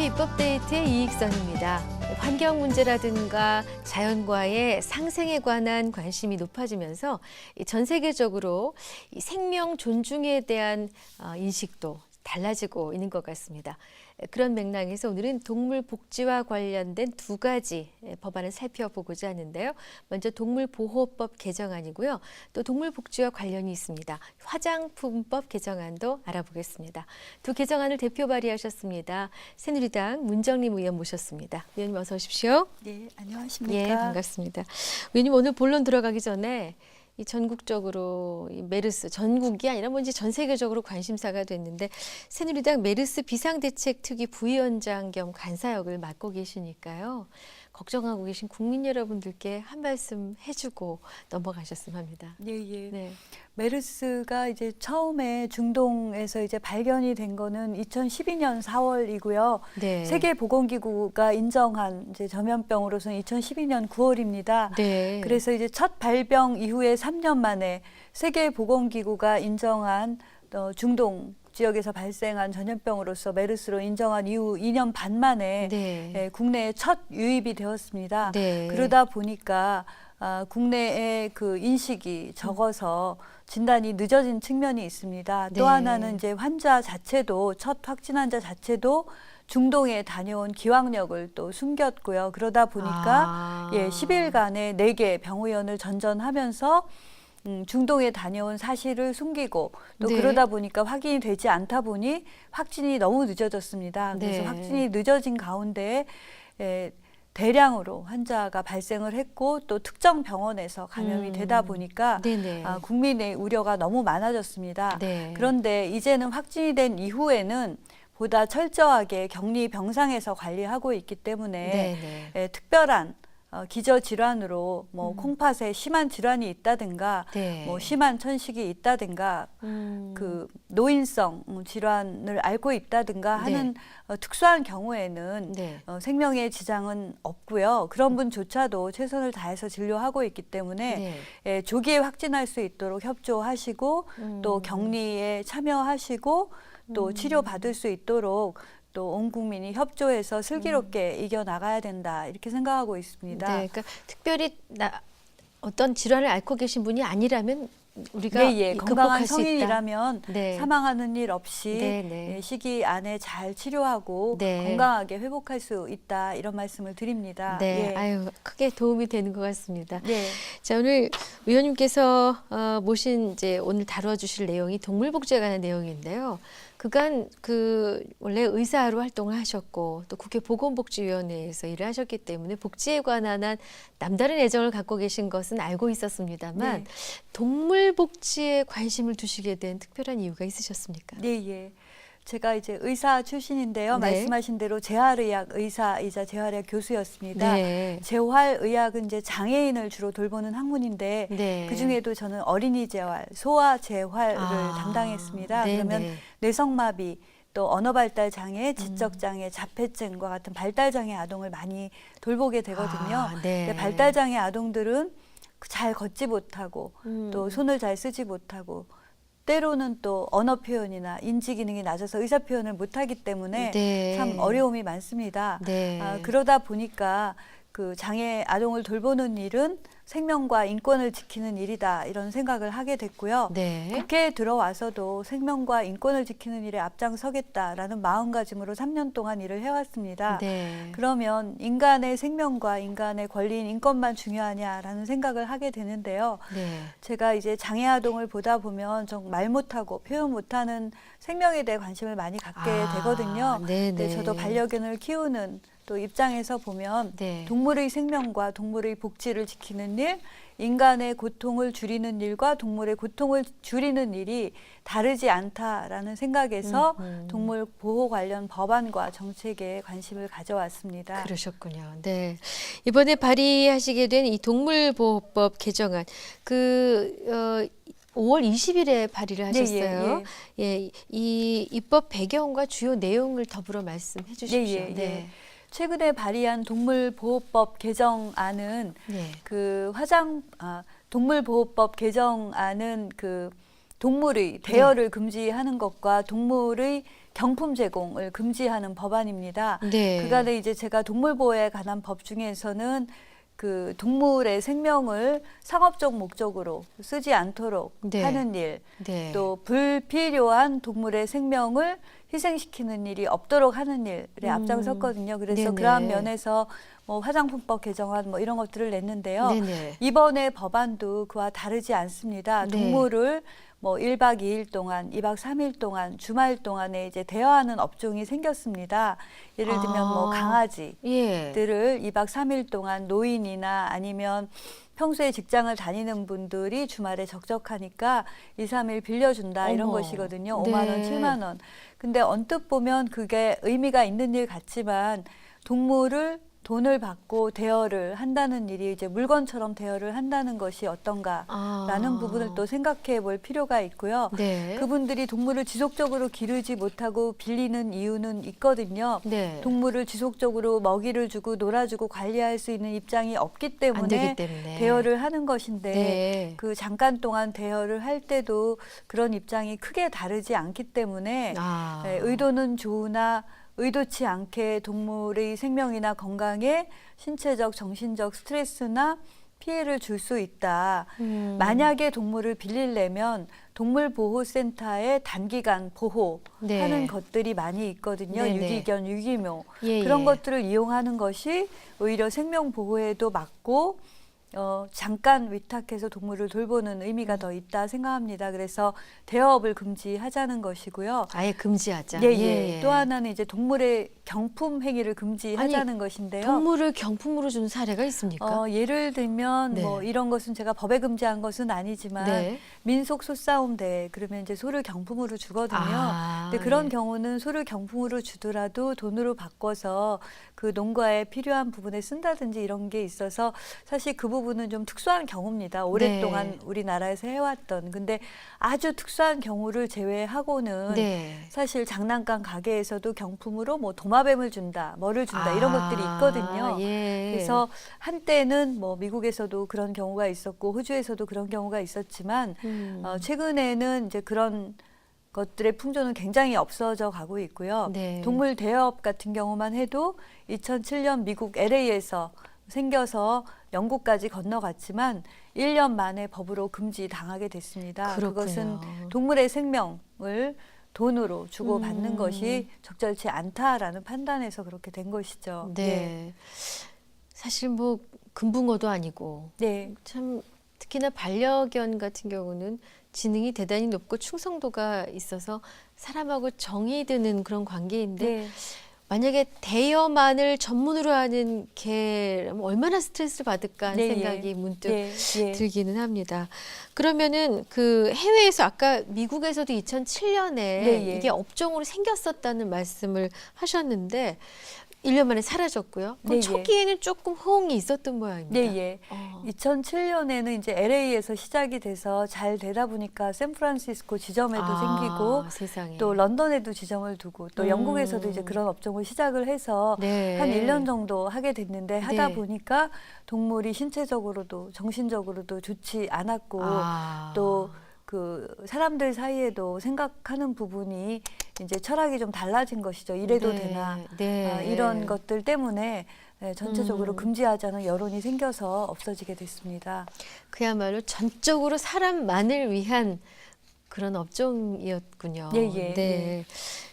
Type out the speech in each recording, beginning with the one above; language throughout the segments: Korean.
GMP 입법 데이트의 이익선입니다. 환경 문제라든가 자연과의 상생에 관한 관심이 높아지면서 전 세계적으로 이 생명 존중에 대한 인식도 달라지고 있는 것 같습니다. 그런 맥락에서 오늘은 동물 복지와 관련된 두 가지 법안을 살펴보고자 하는데요. 먼저 동물보호법 개정안이고요. 또 동물 복지와 관련이 있습니다. 화장품법 개정안도 알아보겠습니다. 두 개정안을 대표 발의하셨습니다. 새누리당 문정림 의원 모셨습니다. 의원님 어서 오십시오. 네, 안녕하십니까. 예, 반갑습니다. 의원님 오늘 본론 들어가기 전에 이 전국적으로 이 메르스 전국이 아니라 뭔지 전 세계적으로 관심사가 됐는데 새누리당 메르스 비상대책특위 부위원장 겸 간사역을 맡고 계시니까요. 걱정하고 계신 국민 여러분들께 한 말씀 해주고 넘어가셨으면 합니다. 예, 예. 네. 메르스가 이제 처음에 중동에서 이제 발견이 된 거는 2012년 4월이고요. 네. 세계보건기구가 인정한 이제 전염병으로서는 2012년 9월입니다. 네. 그래서 이제 첫 발병 이후에 3년 만에 세계보건기구가 인정한 중동 지역에서 발생한 전염병으로서 메르스로 인정한 이후 2년 반 만에 네. 국내에 첫 유입이 되었습니다. 네. 그러다 보니까 국내의 그 인식이 적어서 진단이 늦어진 측면이 있습니다. 또 네. 하나는 이제 환자 자체도 첫 확진 환자 자체도 중동에 다녀온 기왕력을 또 숨겼고요. 그러다 보니까 10일간의 4개 병의원을 전전하면서 중동에 다녀온 사실을 숨기고 또 네. 그러다 보니까 확인이 되지 않다 보니 확진이 너무 늦어졌습니다. 그래서 네. 확진이 늦어진 가운데 대량으로 환자가 발생을 했고 또 특정 병원에서 감염이 되다 보니까 네네. 국민의 우려가 너무 많아졌습니다. 네. 그런데 이제는 확진이 된 이후에는 보다 철저하게 격리 병상에서 관리하고 있기 때문에 네네. 특별한 기저질환으로 뭐 콩팥에 심한 질환이 있다든가 네. 뭐 심한 천식이 있다든가 그 노인성 질환을 앓고 있다든가 하는 특수한 경우에는 네. 생명에 지장은 없고요. 그런 분조차도 최선을 다해서 진료하고 있기 때문에 네. 조기에 확진할 수 있도록 협조하시고 또 격리에 참여하시고 또 치료받을 수 있도록 또 온 국민이 협조해서 슬기롭게 이겨나가야 된다 이렇게 생각하고 있습니다. 네, 그러니까 특별히 어떤 질환을 앓고 계신 분이 아니라면 우리가 예, 극복할 건강한 수 있다. 성인이라면 네. 사망하는 일 없이 네. 시기 안에 잘 치료하고 네. 건강하게 회복할 수 있다 이런 말씀을 드립니다. 네, 예. 아유 크게 도움이 되는 것 같습니다. 네. 자, 오늘 의원님께서 모신 이제 오늘 다뤄주실 내용이 동물복지에 관한 내용인데요. 그간 원래 의사로 활동을 하셨고 또 국회 보건복지위원회에서 일을 하셨기 때문에 복지에 관한 남다른 애정을 갖고 계신 것은 알고 있었습니다만 동물복지에 관심을 두시게 된 특별한 이유가 있으셨습니까? 네, 예. 제가 이제 의사 출신인데요. 네. 말씀하신 대로 재활의학 의사이자 재활의학 교수였습니다. 네. 재활의학은 이제 장애인을 주로 돌보는 학문인데 네. 그 중에도 저는 어린이 재활, 소아 재활을 담당했습니다. 네, 그러면 네. 뇌성마비, 또 언어 발달 장애, 지적 장애, 자폐증과 같은 발달 장애 아동을 많이 돌보게 되거든요. 네. 근데 발달 장애 아동들은 잘 걷지 못하고 또 손을 잘 쓰지 못하고 때로는 또 언어 표현이나 인지 기능이 낮아서 의사 표현을 못하기 때문에 네. 참 어려움이 많습니다. 네. 그러다 보니까 그 장애 아동을 돌보는 일은 생명과 인권을 지키는 일이다 이런 생각을 하게 됐고요. 네. 국회에 들어와서도 생명과 인권을 지키는 일에 앞장서겠다라는 마음가짐으로 3년 동안 일을 해왔습니다. 네. 그러면 인간의 생명과 인간의 권리인 인권만 중요하냐라는 생각을 하게 되는데요. 네. 제가 이제 장애 아동을 보다 보면 좀 말 못하고 표현 못하는 생명에 대해 관심을 많이 갖게 되거든요. 네네. 근데 저도 반려견을 키우는 또 입장에서 보면 네. 동물의 생명과 동물의 복지를 지키는 일, 인간의 고통을 줄이는 일과 동물의 고통을 줄이는 일이 다르지 않다라는 생각에서 동물 보호 관련 법안과 정책에 관심을 가져왔습니다. 그러셨군요. 네. 이번에 발의하시게 된 이 동물보호법 개정안 5월 20일에 발의를 하셨어요. 예, 이 입법 배경과 주요 내용을 더불어 말씀해 주십시오. 네. 최근에 발의한 동물보호법 개정안은 네. 동물보호법 개정안은 동물의 대여를 금지하는 것과 동물의 경품 제공을 금지하는 법안입니다. 네. 그간에 이제 제가 동물 보호에 관한 법 중에서는 그 동물의 생명을 상업적 목적으로 쓰지 않도록 네. 하는 일, 네. 또 불필요한 동물의 생명을 희생시키는 일이 없도록 하는 일에 앞장섰거든요. 그래서 네네. 그러한 면에서 뭐 화장품법 개정안 뭐 이런 것들을 냈는데요. 네네. 이번에 법안도 그와 다르지 않습니다. 네. 동물을 뭐 1박 2일 동안, 2박 3일 동안, 주말 동안에 이제 대여하는 업종이 생겼습니다. 예를 들면 뭐 강아지, 예. 들을 2박 3일 동안 노인이나 아니면 평소에 직장을 다니는 분들이 주말에 적적하니까 2, 3일 빌려준다 이런 어머. 것이거든요. 네. 5만 원, 7만 원. 근데 언뜻 보면 그게 의미가 있는 일 같지만 동물을 돈을 받고 대여를 한다는 일이 이제 물건처럼 대여를 한다는 것이 어떤가라는 부분을 또 생각해 볼 필요가 있고요. 네. 그분들이 동물을 지속적으로 기르지 못하고 빌리는 이유는 있거든요. 네. 동물을 지속적으로 먹이를 주고 놀아주고 관리할 수 있는 입장이 없기 안 때문에 되기 때문에 대여를 하는 것인데 네. 그 잠깐 동안 대여를 할 때도 그런 입장이 크게 다르지 않기 때문에 아. 의도는 좋으나 의도치 않게 동물의 생명이나 건강에 신체적, 정신적 스트레스나 피해를 줄 수 있다. 만약에 동물을 빌리려면 동물보호센터에 단기간 보호하는 네. 것들이 많이 있거든요. 네네. 유기견, 유기묘. 예, 그런 예. 것들을 이용하는 것이 오히려 생명 보호에도 맞고 잠깐 위탁해서 동물을 돌보는 의미가 더 있다 생각합니다. 그래서 대여업을 금지하자는 것이고요. 아예 금지하자. 예, 예, 예. 또 하나는 이제 동물의 경품 행위를 금지하자는 것인데요. 동물을 경품으로 주는 사례가 있습니까? 예를 들면 네. 뭐 이런 것은 제가 법에 금지한 것은 아니지만 네. 민속 소싸움 대회 그러면 이제 소를 경품으로 주거든요. 아, 근데 그런 예. 경우는 소를 경품으로 주더라도 돈으로 바꿔서 그 농가에 필요한 부분에 쓴다든지 이런 게 있어서 사실 그 부분은 좀 특수한 경우입니다. 오랫동안 네. 우리나라에서 해왔던. 근데 아주 특수한 경우를 제외하고는 네. 사실 장난감 가게에서도 경품으로 뭐 도마뱀을 준다, 뭐를 준다 이런 것들이 있거든요. 예. 그래서 한때는 뭐 미국에서도 그런 경우가 있었고 호주에서도 그런 경우가 있었지만 최근에는 이제 그런 것들의 풍조는 굉장히 없어져 가고 있고요. 네. 동물 대여업 같은 경우만 해도 2007년 미국 LA에서 생겨서 영국까지 건너갔지만 1년 만에 법으로 금지당하게 됐습니다. 그렇군요. 그것은 동물의 생명을 돈으로 주고받는 것이 적절치 않다라는 판단에서 그렇게 된 것이죠. 네. 사실 뭐 금붕어도 아니고 네. 참 특히나 반려견 같은 경우는 지능이 대단히 높고 충성도가 있어서 사람하고 정이 드는 그런 관계인데 네. 만약에 대여만을 전문으로 하는 개라면 얼마나 스트레스를 받을까 하는 네, 생각이 예. 문득 예. 들기는 합니다. 그러면은 그 해외에서 아까 미국에서도 2007년에 네, 예. 이게 업종으로 생겼었다는 말씀을 하셨는데 1년 만에 사라졌고요. 그럼 네, 예. 초기에는 조금 호응이 있었던 모양입니다. 네, 예. 어. 2007년에는 이제 LA에서 시작이 돼서 잘 되다 보니까 샌프란시스코 지점에도 생기고 세상에. 또 런던에도 지점을 두고 또 영국에서도 이제 그런 업종을 시작을 해서 네. 한 1년 정도 하게 됐는데 하다 네. 보니까 동물이 신체적으로도 정신적으로도 좋지 않았고 또 그 사람들 사이에도 생각하는 부분이 이제 철학이 좀 달라진 것이죠. 이래도 네. 되나 네. 이런 것들 때문에 전체적으로 금지하자는 여론이 생겨서 없어지게 됐습니다. 그야말로 전적으로 사람만을 위한 그런 업종이었군요. 예, 예, 네.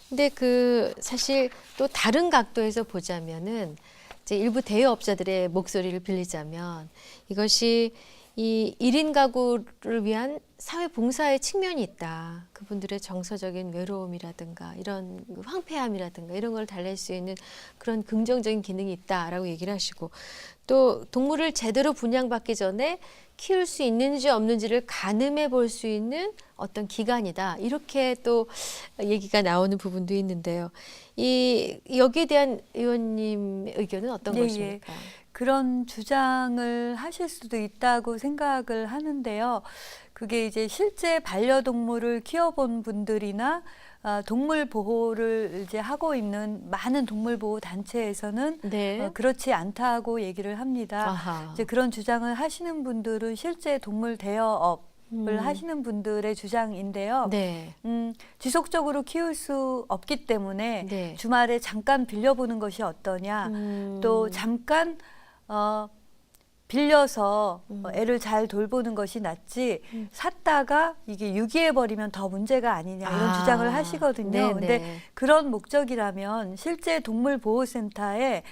근데 그 사실 또 다른 각도에서 보자면은 이제 일부 대여업자들의 목소리를 빌리자면 이것이 이 1인 가구를 위한 사회 봉사의 측면이 있다. 그분들의 정서적인 외로움이라든가 이런 황폐함이라든가 이런 걸 달랠 수 있는 그런 긍정적인 기능이 있다라고 얘기를 하시고 또 동물을 제대로 분양받기 전에 키울 수 있는지 없는지를 가늠해 볼 수 있는 어떤 기관이다. 이렇게 또 얘기가 나오는 부분도 있는데요. 여기에 대한 의원님 의견은 어떤 네, 것입니까? 그런 주장을 하실 수도 있다고 생각을 하는데요. 그게 이제 실제 반려동물을 키워본 분들이나 동물 보호를 이제 하고 있는 많은 동물 보호 단체에서는 네. 그렇지 않다고 얘기를 합니다. 아하. 이제 그런 주장을 하시는 분들은 실제 동물 대여업 하시는 분들의 주장인데요. 네. 지속적으로 키울 수 없기 때문에 네. 주말에 잠깐 빌려보는 것이 어떠냐. 또 잠깐 빌려서 애를 잘 돌보는 것이 낫지 샀다가 이게 유기해버리면 더 문제가 아니냐 이런 주장을 하시거든요. 네네. 근데 그런 목적이라면 실제 동물보호센터에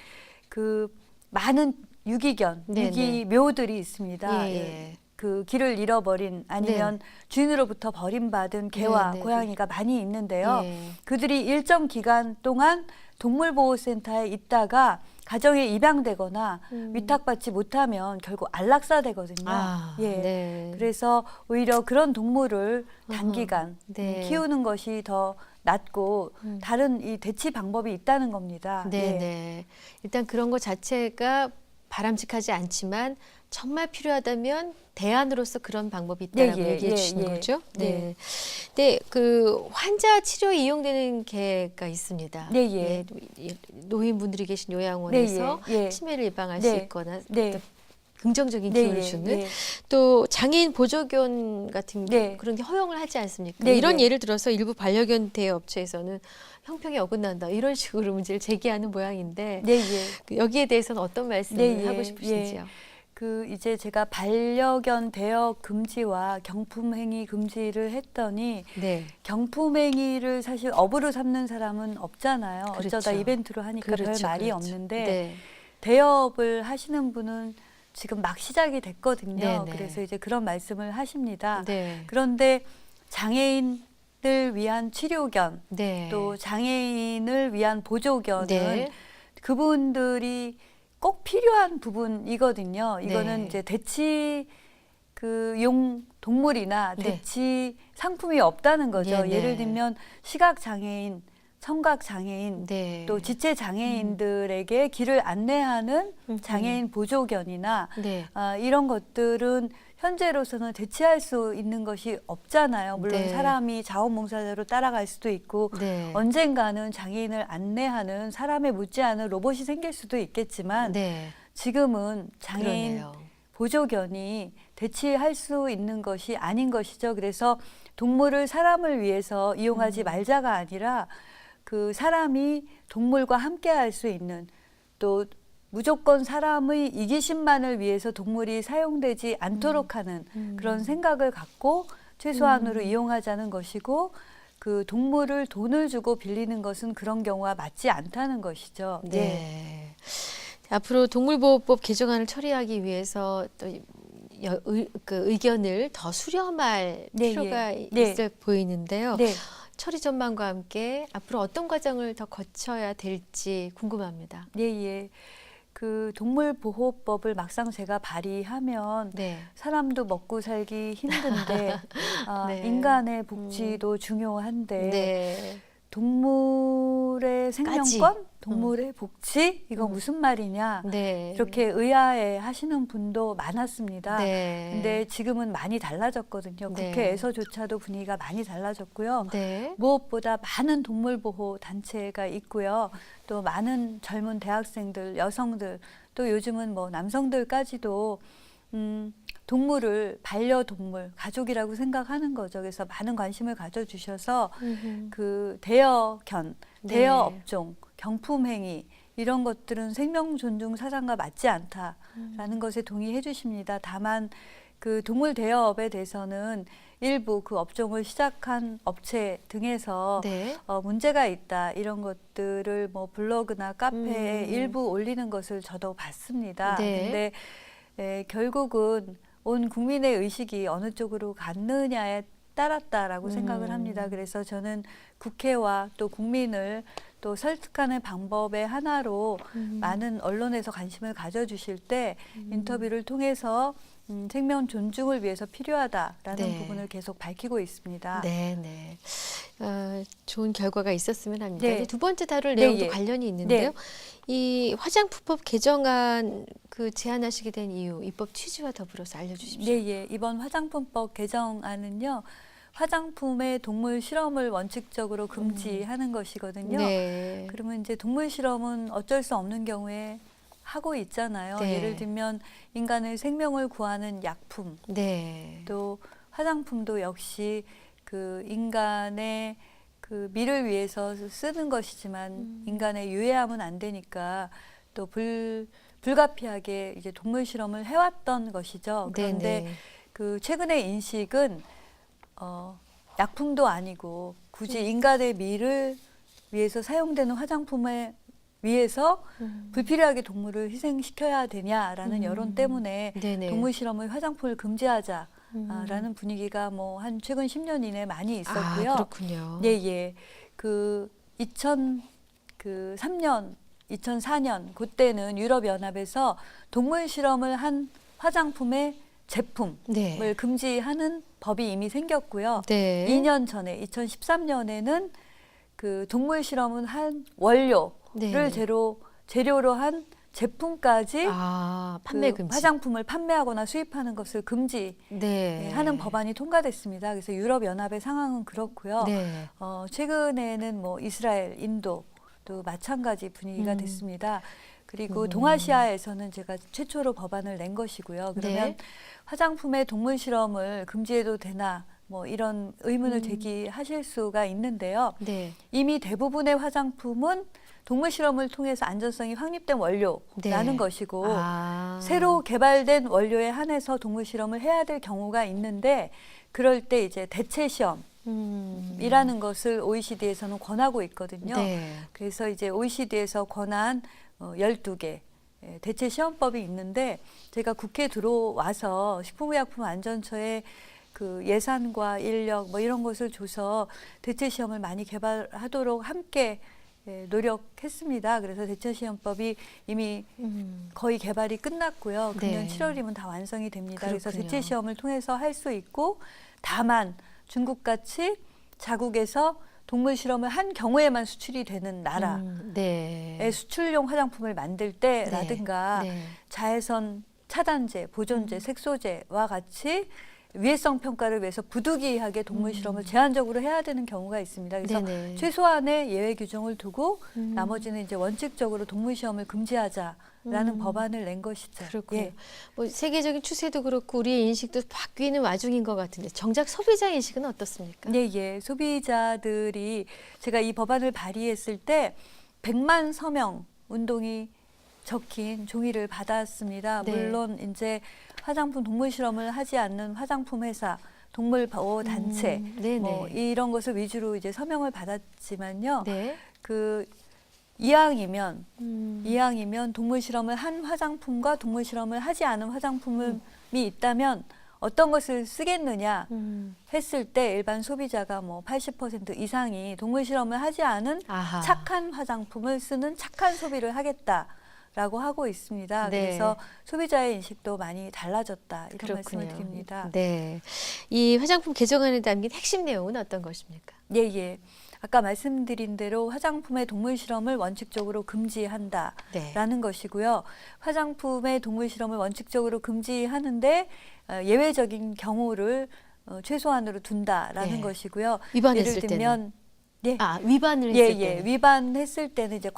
그 많은 유기견, 네네. 유기묘들이 있습니다. 예, 예. 예. 그 길을 잃어버린 아니면 주인으로부터 버림받은 개와 네네. 고양이가 많이 있는데요. 예. 그들이 일정 기간 동안 동물보호센터에 있다가 가정에 입양되거나 위탁받지 못하면 결국 안락사되거든요. 예. 네. 그래서 오히려 그런 동물을 단기간 네. 키우는 것이 더 낫고 다른 이 대치 방법이 있다는 겁니다. 네, 예. 네. 일단 그런 것 자체가 바람직하지 않지만 정말 필요하다면 대안으로서 그런 방법이 있다라고 예, 예, 얘기해 예, 주시는 예. 거죠. 네. 네. 네, 그 환자 치료에 이용되는 개가 있습니다. 네, 예. 노인분들이 계신 요양원에서 네, 예, 예. 치매를 예방할 네. 수 있거나 네. 또 긍정적인 네, 기운을 예, 주는 예. 또 장애인 보조견 같은 네. 그런 게 허용을 하지 않습니까? 네, 이런 네. 예를 들어서 일부 반려견 대업체에서는 형평에 어긋난다 이런 식으로 문제를 제기하는 모양인데 네, 예. 그 여기에 대해서는 어떤 말씀을 네, 예, 하고 싶으신지요? 그 이제 제가 반려견 대여 금지와 경품행위 금지를 했더니 네. 경품행위를 사실 업으로 삼는 사람은 없잖아요. 그렇죠. 어쩌다 이벤트로 하니까 별 말이 없는데 네. 대여업을 하시는 분은 지금 막 시작이 됐거든요. 네네. 그래서 이제 그런 말씀을 하십니다. 네. 그런데 장애인을 위한 치료견 네. 또 장애인을 위한 보조견은 네. 그분들이 꼭 필요한 부분이거든요. 이거는 네. 이제 대치 그 용 동물이나 네. 대치 상품이 없다는 거죠. 네, 네. 예를 들면 시각 장애인, 청각 장애인, 네. 또 지체 장애인들에게 길을 안내하는 장애인 보조견이나 네. 이런 것들은 현재로서는 대체할 수 있는 것이 없잖아요. 물론 네. 사람이 자원봉사자로 따라갈 수도 있고 네. 언젠가는 장애인을 안내하는 사람에 묻지않은 로봇이 생길 수도 있겠지만 네. 지금은 장애인 그러네요. 보조견이 대체할 수 있는 것이 아닌 것이죠. 그래서 동물을 사람을 위해서 이용하지 말자가 아니라 그 사람이 동물과 함께 할 수 있는 또 무조건 사람의 이기심만을 위해서 동물이 사용되지 않도록 하는 그런 생각을 갖고 최소한으로 이용하자는 것이고 그 동물을 돈을 주고 빌리는 것은 그런 경우가 맞지 않다는 것이죠. 네. 예. 앞으로 동물보호법 개정안을 처리하기 위해서 또 그 의견을 더 수렴할 네, 필요가 예. 네. 있어 보이는데요. 네. 처리 전망과 함께 앞으로 어떤 과정을 더 거쳐야 될지 궁금합니다. 예, 예. 그 동물보호법을 막상 제가 발의하면 네. 사람도 먹고 살기 힘든데 네. 인간의 복지도 중요한데 네. 동물의 생명권, 동물의 복지 이거 무슨 말이냐 네. 이렇게 의아해 하시는 분도 많았습니다. 네. 근데 지금은 많이 달라졌거든요. 네. 국회에서조차도 분위기가 많이 달라졌고요. 네. 무엇보다 많은 동물보호 단체가 있고요. 또 많은 젊은 대학생들, 여성들, 또 요즘은 뭐 남성들까지도 동물을 반려동물, 가족이라고 생각하는 거죠. 그래서 많은 관심을 가져주셔서 그 대여견, 네. 대여업종, 경품행위 이런 것들은 생명 존중 사상과 맞지 않다라는 것에 동의해 주십니다. 다만 그 동물 대여업에 대해서는 일부 그 업종을 시작한 업체 등에서 네. 문제가 있다 이런 것들을 뭐 블로그나 카페에 일부 올리는 것을 저도 봤습니다. 네. 근데 결국은 온 국민의 의식이 어느 쪽으로 갔느냐에 따랐다라고 생각을 합니다. 그래서 저는 국회와 또 국민을 또 설득하는 방법의 하나로 많은 언론에서 관심을 가져주실 때 인터뷰를 통해서 생명 존중을 위해서 필요하다라는 네. 부분을 계속 밝히고 있습니다. 네, 네. 좋은 결과가 있었으면 합니다. 네. 이제 두 번째 다룰 네, 내용도 예. 관련이 있는데요. 네. 이 화장품법 개정안 그 제안하시게 된 이유, 입법 취지와 더불어서 알려주십시오. 네, 예. 이번 화장품법 개정안은요. 화장품의 동물 실험을 원칙적으로 금지하는 것이거든요. 네. 그러면 이제 동물 실험은 어쩔 수 없는 경우에 하고 있잖아요. 네. 예를 들면 인간의 생명을 구하는 약품, 네. 또 화장품도 역시 그 인간의 그 미를 위해서 쓰는 것이지만 인간의 유해함은 안 되니까 또 불가피하게 이제 동물 실험을 해왔던 것이죠. 그런데 네네. 그 최근의 인식은 약품도 아니고 굳이 인간의 미를 위해서 사용되는 화장품에 위해서 불필요하게 동물을 희생시켜야 되냐라는 여론 때문에 네네. 동물 실험을 화장품을 금지하자라는 분위기가 뭐 한 최근 10년 이내 많이 있었고요. 아, 그렇군요. 예, 예. 그 2003년, 2004년 그때는 유럽 연합에서 동물 실험을 한 화장품의 제품을 네. 금지하는 법이 이미 생겼고요. 네. 2년 전에 2013년에는 그 동물 실험을 한 원료를 네네. 재료로 한 제품까지 아, 판매 그 금지. 화장품을 판매하거나 수입하는 것을 금지하는 네. 법안이 통과됐습니다. 그래서 유럽 연합의 상황은 그렇고요. 네. 최근에는 뭐 이스라엘, 인도도 마찬가지 분위기가 됐습니다. 그리고 음. 동아시아에서는 제가 최초로 법안을 낸 것이고요. 그러면 네. 화장품의 동물 실험을 금지해도 되나 뭐 이런 의문을 제기하실 수가 있는데요. 네. 이미 대부분의 화장품은 동물 실험을 통해서 안전성이 확립된 원료라는 네. 것이고 아. 새로 개발된 원료에 한해서 동물 실험을 해야 될 경우가 있는데 그럴 때 이제 대체 시험이라는 것을 OECD에서는 권하고 있거든요. 네. 그래서 이제 OECD에서 권한 12개 대체 시험법이 있는데 제가 국회에 들어와서 식품의약품안전처에 그 예산과 인력 뭐 이런 것을 줘서 대체 시험을 많이 개발하도록 함께 노력했습니다. 그래서 대체 시험법이 이미 거의 개발이 끝났고요. 금년 네. 7월이면 다 완성이 됩니다. 그래서 그렇군요. 대체 시험을 통해서 할 수 있고 다만 중국같이 자국에서 동물 실험을 한 경우에만 수출이 되는 나라의 네. 수출용 화장품을 만들 때라든가 네. 자외선 차단제, 보존제, 색소제와 같이 위해성 평가를 위해서 부득이하게 동물 실험을 제한적으로 해야 되는 경우가 있습니다. 그래서 네네. 최소한의 예외 규정을 두고 나머지는 이제 원칙적으로 동물 시험을 금지하자라는 법안을 낸 것이죠. 그렇군요. 예. 뭐 세계적인 추세도 그렇고 우리의 인식도 바뀌는 와중인 것 같은데 정작 소비자 인식은 어떻습니까? 예, 예. 소비자들이 제가 이 법안을 발의했을 때 100만 서명 운동이 적힌 종이를 받았습니다. 네. 물론 이제 화장품 동물 실험을 하지 않는 화장품 회사, 동물 보호 단체 네네. 뭐 이런 것을 위주로 이제 서명을 받았지만요. 네. 그 이왕이면 동물 실험을 한 화장품과 동물 실험을 하지 않은 화장품이 있다면 어떤 것을 쓰겠느냐 했을 때 일반 소비자가 뭐 80% 이상이 동물 실험을 하지 않은 아하. 착한 화장품을 쓰는 착한 소비를 하겠다라고 하고 있습니다. 네. 그래서 소비자의 인식도 많이 달라졌다 이런 그렇군요. 말씀을 드립니다. 네. 이 화장품 개정안에 담긴 핵심 내용은 어떤 것입니까? 예, 예. 아까 말씀드린 대로 화장품의 동물 실험을 원칙적으로 금지한다라는 네. 것이고요. 화장품의 동물 실험을 원칙적으로 금지하는데 예외적인 경우를 최소한으로 둔다라는 네. 것이고요. 위반했을 예를 들면 예. 아, 위반을 예, 했을 예. 때. 위반했을 때는 이제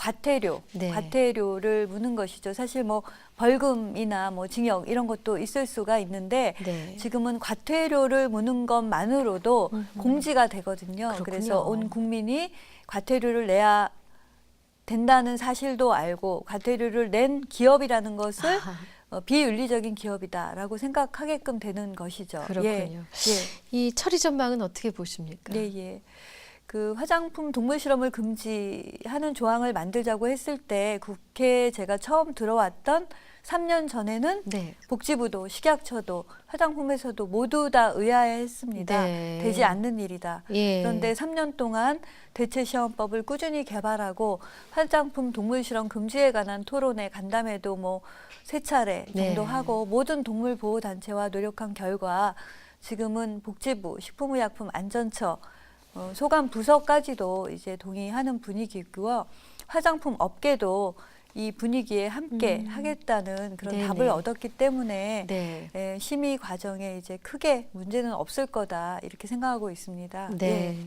네. 과태료를 무는 것이죠. 사실 뭐 벌금이나 뭐 징역 이런 것도 있을 수가 있는데 네. 지금은 과태료를 무는 것만으로도 공지가 되거든요. 그렇군요. 그래서 온 국민이 과태료를 내야 된다는 사실도 알고 과태료를 낸 기업이라는 것을 아하. 비윤리적인 기업이다라고 생각하게끔 되는 것이죠. 그렇군요. 예. 이 처리 전망은 어떻게 보십니까? 예, 예. 그 화장품 동물 실험을 금지하는 조항을 만들자고 했을 때 국회에 제가 처음 들어왔던 3년 전에는 네. 복지부도 식약처도 화장품에서도 모두 다 의아해했습니다. 네. 되지 않는 일이다. 예. 그런데 3년 동안 대체 시험법을 꾸준히 개발하고 화장품 동물 실험 금지에 관한 토론회 간담회도 뭐 3차례 정도 네. 하고 모든 동물 보호 단체와 노력한 결과 지금은 복지부 식품의약품안전처 소관 부서까지도 이제 동의하는 분위기고요. 화장품 업계도 이 분위기에 함께 하겠다는 그런 네네. 답을 얻었기 때문에 네. 심의 과정에 이제 크게 문제는 없을 거다 이렇게 생각하고 있습니다. 네. 예.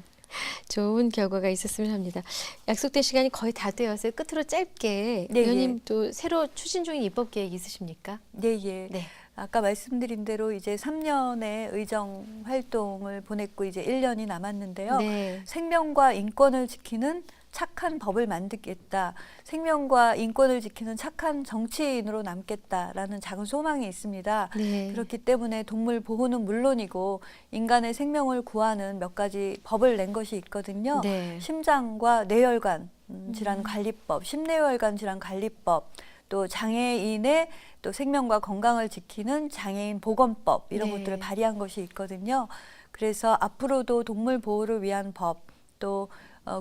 좋은 결과가 있었으면 합니다. 약속된 시간이 거의 다 되어서 끝으로 짧게 네, 의원님 또 새로 추진 중인 입법 계획 있으십니까? 네, 예. 네. 아까 말씀드린 대로 이제 3년의 의정 활동을 보냈고 이제 1년이 남았는데요. 네. 생명과 인권을 지키는 착한 법을 만들겠다. 생명과 인권을 지키는 착한 정치인으로 남겠다라는 작은 소망이 있습니다. 네. 그렇기 때문에 동물 보호는 물론이고 인간의 생명을 구하는 몇 가지 법을 낸 것이 있거든요. 네. 심장과 뇌혈관 질환 관리법, 심뇌혈관 질환 관리법, 또 장애인의 또 생명과 건강을 지키는 장애인 보건법 이런 네. 것들을 발의한 것이 있거든요. 그래서 앞으로도 동물 보호를 위한 법, 또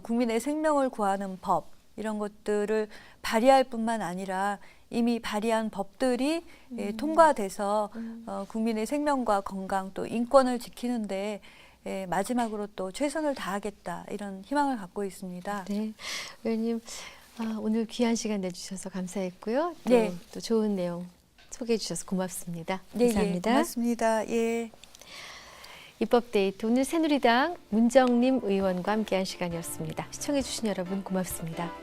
국민의 생명을 구하는 법 이런 것들을 발의할 뿐만 아니라 이미 발의한 법들이 통과돼서 국민의 생명과 건강 또 인권을 지키는데 마지막으로 또 최선을 다하겠다 이런 희망을 갖고 있습니다. 네. 의원님 오늘 귀한 시간 내주셔서 감사했고요. 네. 또 좋은 내용 소개해 주셔서 고맙습니다. 네, 감사합니다. 예, 고맙습니다. 예. 입법데이트 오늘 새누리당 문정림 의원과 함께한 시간이었습니다. 시청해 주신 여러분 고맙습니다.